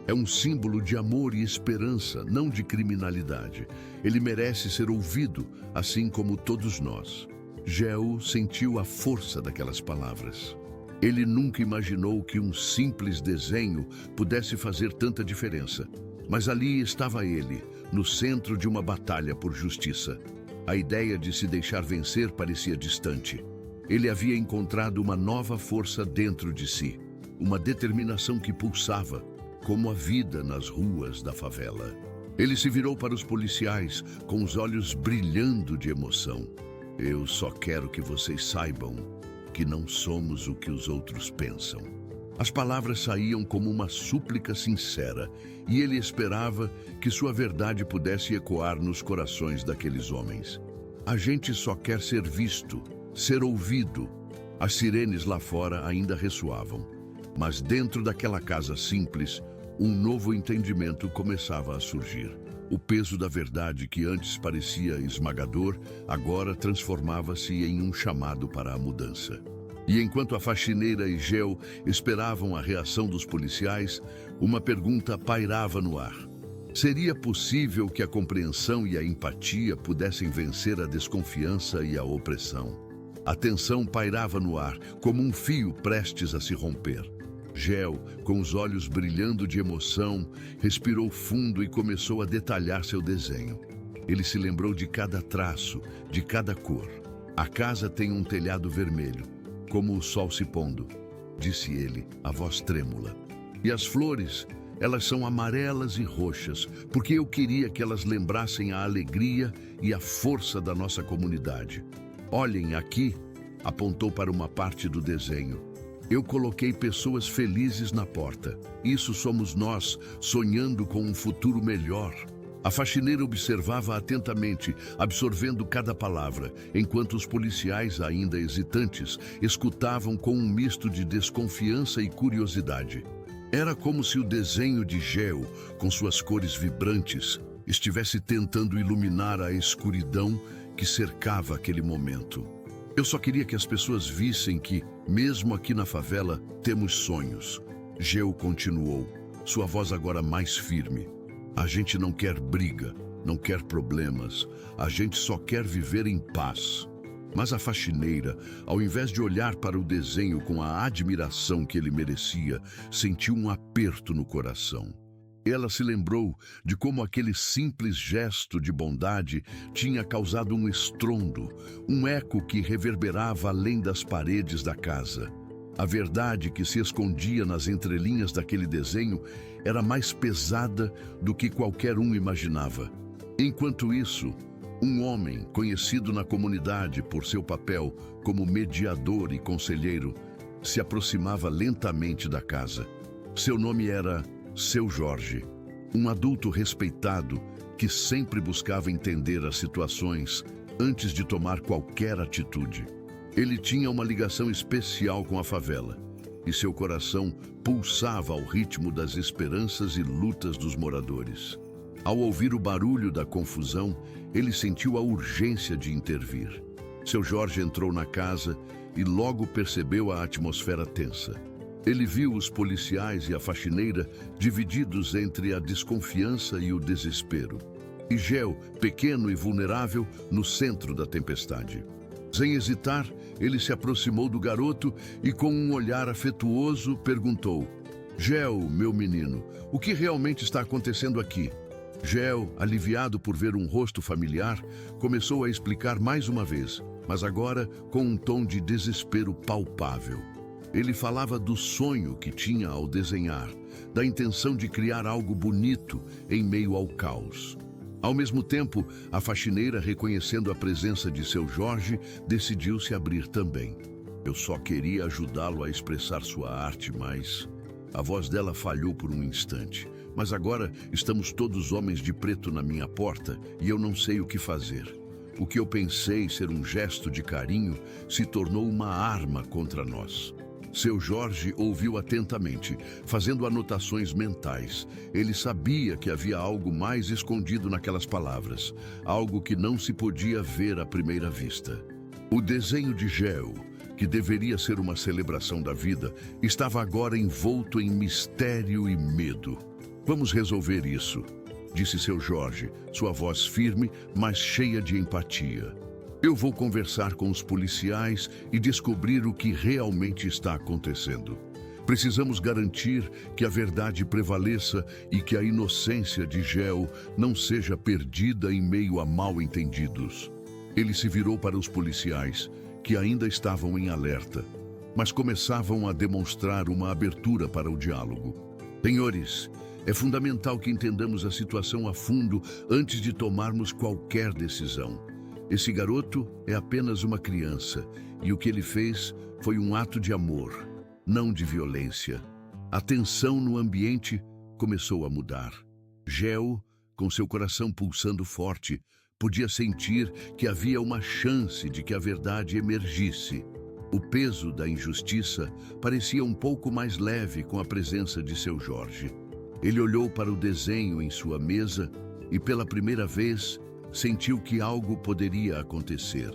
S1: É um símbolo de amor e esperança, não de criminalidade. Ele merece ser ouvido, assim como todos nós. Geo sentiu a força daquelas palavras. Ele nunca imaginou que um simples desenho pudesse fazer tanta diferença. Mas ali estava ele, no centro de uma batalha por justiça. A ideia de se deixar vencer parecia distante. Ele havia encontrado uma nova força dentro de si, uma determinação que pulsava, como a vida nas ruas da favela. Ele se virou para os policiais, com os olhos brilhando de emoção. Eu só quero que vocês saibam que não somos o que os outros pensam. As palavras saíam como uma súplica sincera, e ele esperava que sua verdade pudesse ecoar nos corações daqueles homens. A gente só quer ser visto, ser ouvido. As sirenes lá fora ainda ressoavam, mas dentro daquela casa simples, um novo entendimento começava a surgir. O peso da verdade que antes parecia esmagador, agora transformava-se em um chamado para a mudança. E enquanto a faxineira e Geo esperavam a reação dos policiais, uma pergunta pairava no ar. Seria possível que a compreensão e a empatia pudessem vencer a desconfiança e a opressão? A tensão pairava no ar, como um fio prestes a se romper. Geo, com os olhos brilhando de emoção, respirou fundo e começou a detalhar seu desenho. Ele se lembrou de cada traço, de cada cor. A casa tem um telhado vermelho, como o sol se pondo, disse ele, a voz trêmula. E as flores, elas são amarelas e roxas, porque eu queria que elas lembrassem a alegria e a força da nossa comunidade. Olhem aqui, apontou para uma parte do desenho. Eu coloquei pessoas felizes na porta. Isso somos nós, sonhando com um futuro melhor. A faxineira observava atentamente, absorvendo cada palavra, enquanto os policiais, ainda hesitantes, escutavam com um misto de desconfiança e curiosidade. Era como se o desenho de Geo, com suas cores vibrantes, estivesse tentando iluminar a escuridão que cercava aquele momento. Eu só queria que as pessoas vissem que, mesmo aqui na favela, temos sonhos. Geo continuou, sua voz agora mais firme. A gente não quer briga, não quer problemas. A gente só quer viver em paz. Mas a faxineira, ao invés de olhar para o desenho com a admiração que ele merecia, sentiu um aperto no coração. Ela se lembrou de como aquele simples gesto de bondade tinha causado um estrondo, um eco que reverberava além das paredes da casa. A verdade que se escondia nas entrelinhas daquele desenho era mais pesada do que qualquer um imaginava. Enquanto isso, um homem, conhecido na comunidade por seu papel como mediador e conselheiro, se aproximava lentamente da casa. Seu nome era Seu Jorge, um adulto respeitado que sempre buscava entender as situações antes de tomar qualquer atitude. Ele tinha uma ligação especial com a favela, e seu coração pulsava ao ritmo das esperanças e lutas dos moradores. Ao ouvir o barulho da confusão, ele sentiu a urgência de intervir. Seu Jorge entrou na casa e logo percebeu a atmosfera tensa. Ele viu os policiais e a faxineira divididos entre a desconfiança e o desespero. E Geo, pequeno e vulnerável, no centro da tempestade. Sem hesitar, ele se aproximou do garoto e, com um olhar afetuoso, perguntou: Geo, meu menino, o que realmente está acontecendo aqui? Geo, aliviado por ver um rosto familiar, começou a explicar mais uma vez, mas agora com um tom de desespero palpável. Ele falava do sonho que tinha ao desenhar, da intenção de criar algo bonito em meio ao caos. Ao mesmo tempo, a faxineira, reconhecendo a presença de seu Jorge, decidiu se abrir também. Eu só queria ajudá-lo a expressar sua arte, mas... A voz dela falhou por um instante. Mas agora estamos todos homens de preto na minha porta e eu não sei o que fazer. O que eu pensei ser um gesto de carinho se tornou uma arma contra nós. Seu Jorge ouviu atentamente, fazendo anotações mentais. Ele sabia que havia algo mais escondido naquelas palavras, algo que não se podia ver à primeira vista. O desenho de Geo, que deveria ser uma celebração da vida, estava agora envolto em mistério e medo. Vamos resolver isso, disse seu Jorge, sua voz firme, mas cheia de empatia. Eu vou conversar com os policiais e descobrir o que realmente está acontecendo. Precisamos garantir que a verdade prevaleça e que a inocência de Geo não seja perdida em meio a mal-entendidos. Ele se virou para os policiais, que ainda estavam em alerta, mas começavam a demonstrar uma abertura para o diálogo. Senhores, é fundamental que entendamos a situação a fundo antes de tomarmos qualquer decisão. Esse garoto é apenas uma criança e o que ele fez foi um ato de amor, não de violência. A tensão no ambiente começou a mudar. Geo, com seu coração pulsando forte, podia sentir que havia uma chance de que a verdade emergisse. O peso da injustiça parecia um pouco mais leve com a presença de seu Jorge. Ele olhou para o desenho em sua mesa e, pela primeira vez, sentiu que algo poderia acontecer.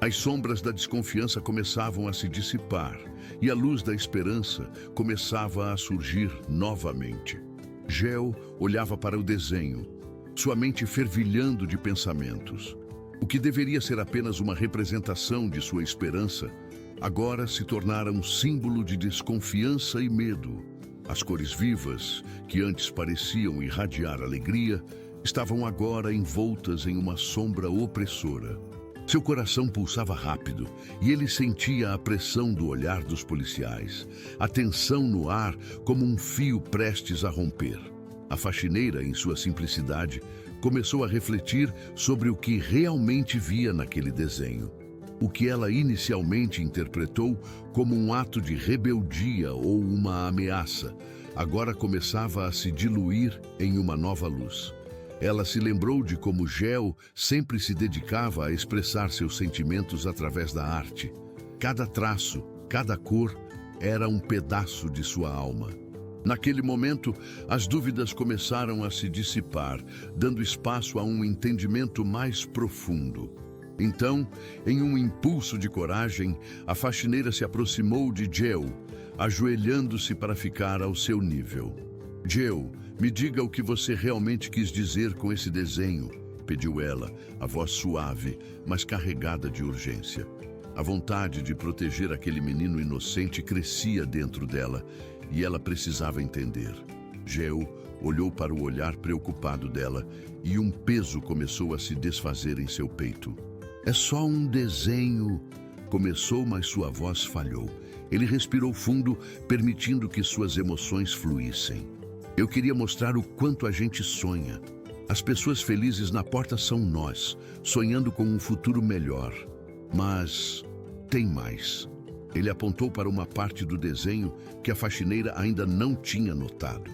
S1: As sombras da desconfiança começavam a se dissipar e a luz da esperança começava a surgir novamente. Geo olhava para o desenho, sua mente fervilhando de pensamentos. O que deveria ser apenas uma representação de sua esperança, agora se tornara um símbolo de desconfiança e medo. As cores vivas, que antes pareciam irradiar alegria, estavam agora envoltas em uma sombra opressora. Seu coração pulsava rápido e ele sentia a pressão do olhar dos policiais, a tensão no ar como um fio prestes a romper. A faxineira, em sua simplicidade, começou a refletir sobre o que realmente via naquele desenho. O que ela inicialmente interpretou como um ato de rebeldia ou uma ameaça, agora começava a se diluir em uma nova luz. Ela se lembrou de como Geo sempre se dedicava a expressar seus sentimentos através da arte. Cada traço, cada cor, era um pedaço de sua alma. Naquele momento, as dúvidas começaram a se dissipar, dando espaço a um entendimento mais profundo. Então, em um impulso de coragem, a faxineira se aproximou de Geo, ajoelhando-se para ficar ao seu nível. Geo, me diga o que você realmente quis dizer com esse desenho, pediu ela, a voz suave, mas carregada de urgência. A vontade de proteger aquele menino inocente crescia dentro dela e ela precisava entender. Geo olhou para o olhar preocupado dela e um peso começou a se desfazer em seu peito. É só um desenho, começou, mas sua voz falhou. Ele respirou fundo, permitindo que suas emoções fluíssem. Eu queria mostrar o quanto a gente sonha. As pessoas felizes na porta são nós, sonhando com um futuro melhor. Mas tem mais. Ele apontou para uma parte do desenho que a faxineira ainda não tinha notado.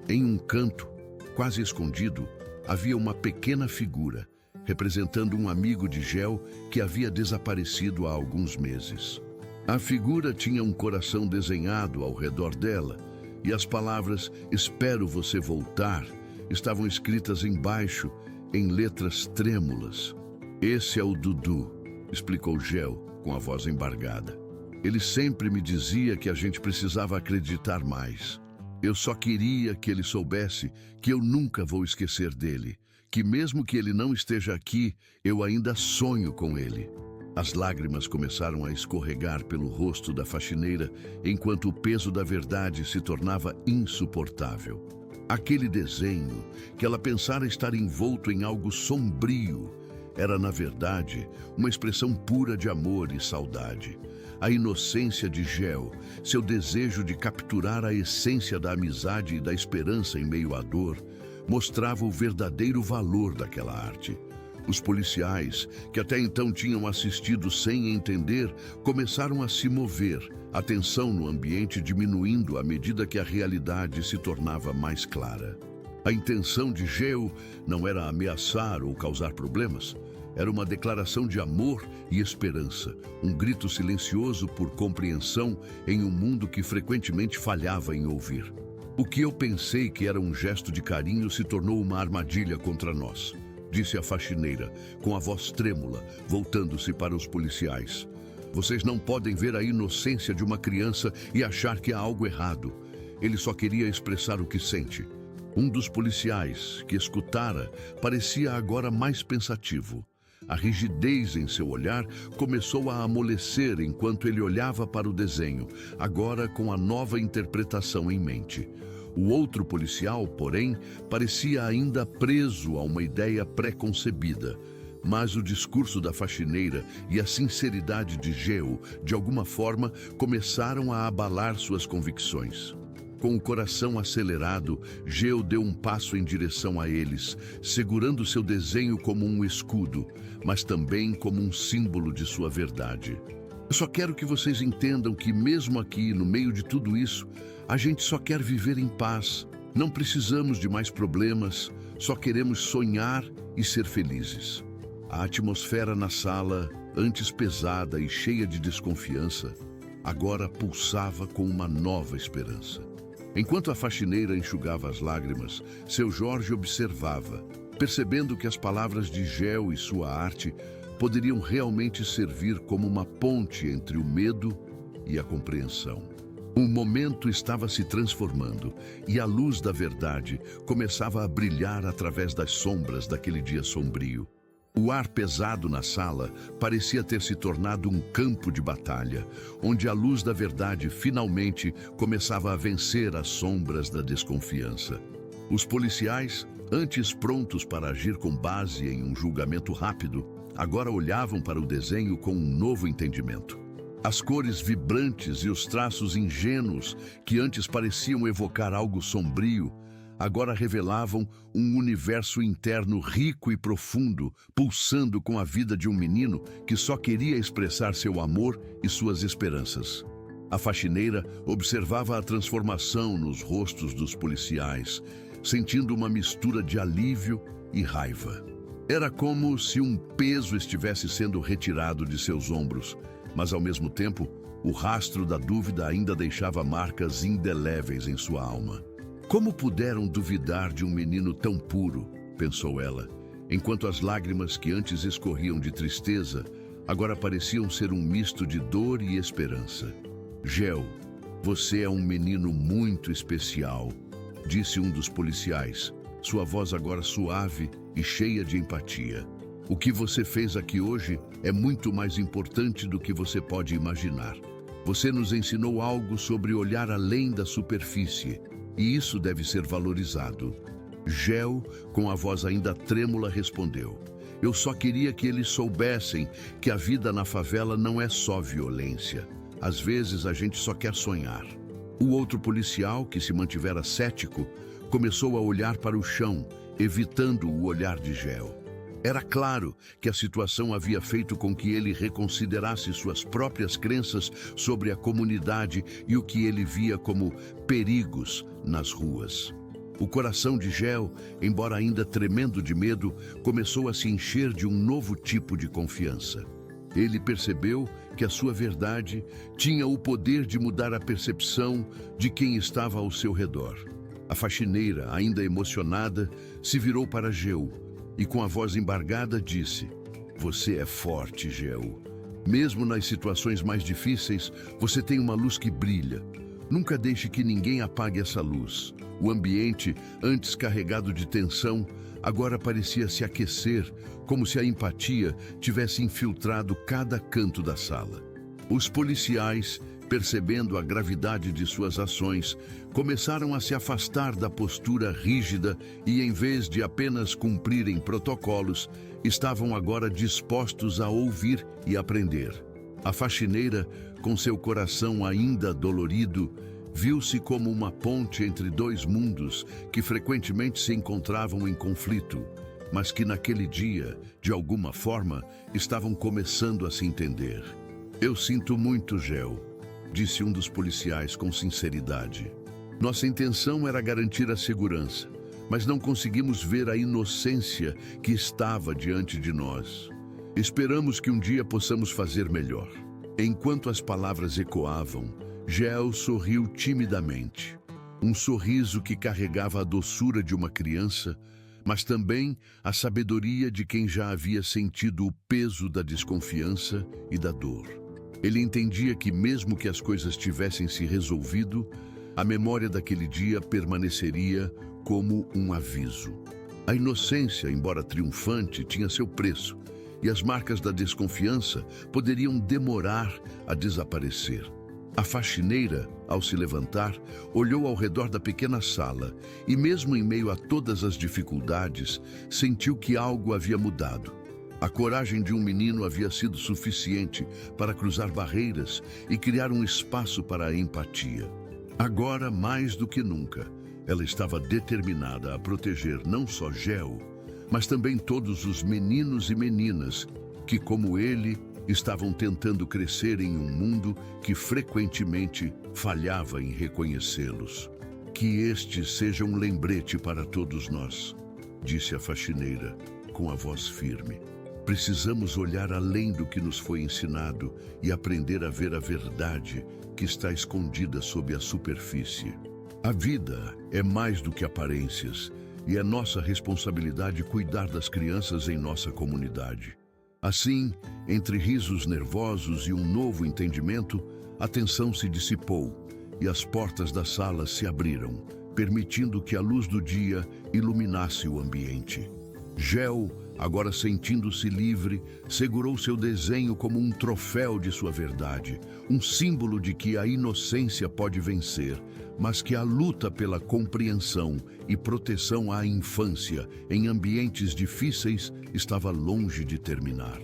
S1: Em um canto, quase escondido, havia uma pequena figura, representando um amigo de Geo que havia desaparecido há alguns meses. A figura tinha um coração desenhado ao redor dela, e as palavras "Espero você voltar" estavam escritas embaixo, em letras trêmulas. Esse é o Dudu, explicou Geo com a voz embargada. Ele sempre me dizia que a gente precisava acreditar mais. Eu só queria que ele soubesse que eu nunca vou esquecer dele, que mesmo que ele não esteja aqui, eu ainda sonho com ele. As lágrimas começaram a escorregar pelo rosto da faxineira, enquanto o peso da verdade se tornava insuportável. Aquele desenho, que ela pensara estar envolto em algo sombrio, era, na verdade, uma expressão pura de amor e saudade. A inocência de Geo, seu desejo de capturar a essência da amizade e da esperança em meio à dor, mostrava o verdadeiro valor daquela arte. Os policiais, que até então tinham assistido sem entender, começaram a se mover, a tensão no ambiente diminuindo à medida que a realidade se tornava mais clara. A intenção de Geo não era ameaçar ou causar problemas, era uma declaração de amor e esperança, um grito silencioso por compreensão em um mundo que frequentemente falhava em ouvir. O que eu pensei que era um gesto de carinho se tornou uma armadilha contra nós, disse a faxineira, com a voz trêmula, voltando-se para os policiais. Vocês não podem ver a inocência de uma criança e achar que há algo errado. Ele só queria expressar o que sente. Um dos policiais, que escutara, parecia agora mais pensativo. A rigidez em seu olhar começou a amolecer enquanto ele olhava para o desenho, agora com a nova interpretação em mente. O outro policial, porém, parecia ainda preso a uma ideia pré-concebida. Mas o discurso da faxineira e a sinceridade de Geo, de alguma forma, começaram a abalar suas convicções. Com o coração acelerado, Geo deu um passo em direção a eles, segurando seu desenho como um escudo, mas também como um símbolo de sua verdade. Eu só quero que vocês entendam que mesmo aqui, no meio de tudo isso, a gente só quer viver em paz. Não precisamos de mais problemas, só queremos sonhar e ser felizes. A atmosfera na sala, antes pesada e cheia de desconfiança, agora pulsava com uma nova esperança. Enquanto a faxineira enxugava as lágrimas, seu Jorge observava, percebendo que as palavras de Geo e sua arte poderiam realmente servir como uma ponte entre o medo e a compreensão. O momento estava se transformando e a luz da verdade começava a brilhar através das sombras daquele dia sombrio. O ar pesado na sala parecia ter se tornado um campo de batalha, onde a luz da verdade finalmente começava a vencer as sombras da desconfiança. Os policiais, antes prontos para agir com base em um julgamento rápido, agora olhavam para o desenho com um novo entendimento. As cores vibrantes e os traços ingênuos que antes pareciam evocar algo sombrio, agora revelavam um universo interno rico e profundo, pulsando com a vida de um menino que só queria expressar seu amor e suas esperanças. A faxineira observava a transformação nos rostos dos policiais, sentindo uma mistura de alívio e raiva. Era como se um peso estivesse sendo retirado de seus ombros, mas ao mesmo tempo, o rastro da dúvida ainda deixava marcas indeléveis em sua alma. Como puderam duvidar de um menino tão puro, pensou ela, enquanto as lágrimas que antes escorriam de tristeza, agora pareciam ser um misto de dor e esperança. Geo, você é um menino muito especial, disse um dos policiais, sua voz agora suave e cheia de empatia. O que você fez aqui hoje é muito mais importante do que você pode imaginar. Você nos ensinou algo sobre olhar além da superfície, e isso deve ser valorizado. Geo, com a voz ainda trêmula, respondeu: eu só queria que eles soubessem que a vida na favela não é só violência. Às vezes a gente só quer sonhar. O outro policial, que se mantivera cético, começou a olhar para o chão, evitando o olhar de Geo. Era claro que a situação havia feito com que ele reconsiderasse suas próprias crenças sobre a comunidade e o que ele via como perigos nas ruas. O coração de Geo, embora ainda tremendo de medo, começou a se encher de um novo tipo de confiança. Ele percebeu que a sua verdade tinha o poder de mudar a percepção de quem estava ao seu redor. A faxineira, ainda emocionada, se virou para Geo e com a voz embargada disse: você é forte, Geo. Mesmo nas situações mais difíceis, você tem uma luz que brilha. Nunca deixe que ninguém apague essa luz. O ambiente, antes carregado de tensão, agora parecia se aquecer, como se a empatia tivesse infiltrado cada canto da sala. Os policiais, percebendo a gravidade de suas ações, começaram a se afastar da postura rígida e, em vez de apenas cumprirem protocolos, estavam agora dispostos a ouvir e aprender. A faxineira, com seu coração ainda dolorido, viu-se como uma ponte entre dois mundos que frequentemente se encontravam em conflito, mas que naquele dia, de alguma forma, estavam começando a se entender. Eu sinto muito, Geo, disse um dos policiais com sinceridade. Nossa intenção era garantir a segurança, mas não conseguimos ver a inocência que estava diante de nós. Esperamos que um dia possamos fazer melhor. Enquanto as palavras ecoavam, Geo sorriu timidamente. Um sorriso que carregava a doçura de uma criança, mas também a sabedoria de quem já havia sentido o peso da desconfiança e da dor. Ele entendia que mesmo que as coisas tivessem se resolvido, a memória daquele dia permaneceria como um aviso. A inocência, embora triunfante, tinha seu preço, e as marcas da desconfiança poderiam demorar a desaparecer. A faxineira, ao se levantar, olhou ao redor da pequena sala e, mesmo em meio a todas as dificuldades, sentiu que algo havia mudado. A coragem de um menino havia sido suficiente para cruzar barreiras e criar um espaço para a empatia. Agora, mais do que nunca, ela estava determinada a proteger não só Geo, mas também todos os meninos e meninas que, como ele, estavam tentando crescer em um mundo que frequentemente falhava em reconhecê-los. Que este seja um lembrete para todos nós, disse a faxineira, com a voz firme. Precisamos olhar além do que nos foi ensinado e aprender a ver a verdade que está escondida sob a superfície. A vida é mais do que aparências e é nossa responsabilidade cuidar das crianças em nossa comunidade. Assim, entre risos nervosos e um novo entendimento, a tensão se dissipou e as portas da sala se abriram, permitindo que a luz do dia iluminasse o ambiente. Geo, agora sentindo-se livre, segurou seu desenho como um troféu de sua verdade, um símbolo de que a inocência pode vencer, mas que a luta pela compreensão e proteção à infância em ambientes difíceis estava longe de terminar.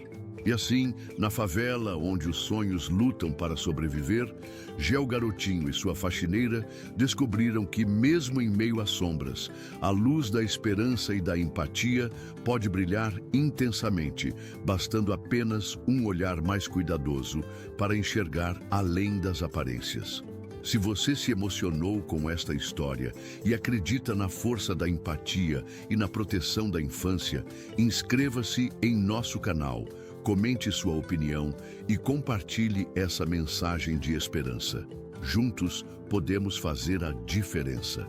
S1: E assim, na favela onde os sonhos lutam para sobreviver, Geo Garotinho e sua faxineira descobriram que, mesmo em meio às sombras, a luz da esperança e da empatia pode brilhar intensamente, bastando apenas um olhar mais cuidadoso para enxergar além das aparências. Se você se emocionou com esta história e acredita na força da empatia e na proteção da infância, inscreva-se em nosso canal, comente sua opinião e compartilhe essa mensagem de esperança. Juntos podemos fazer a diferença.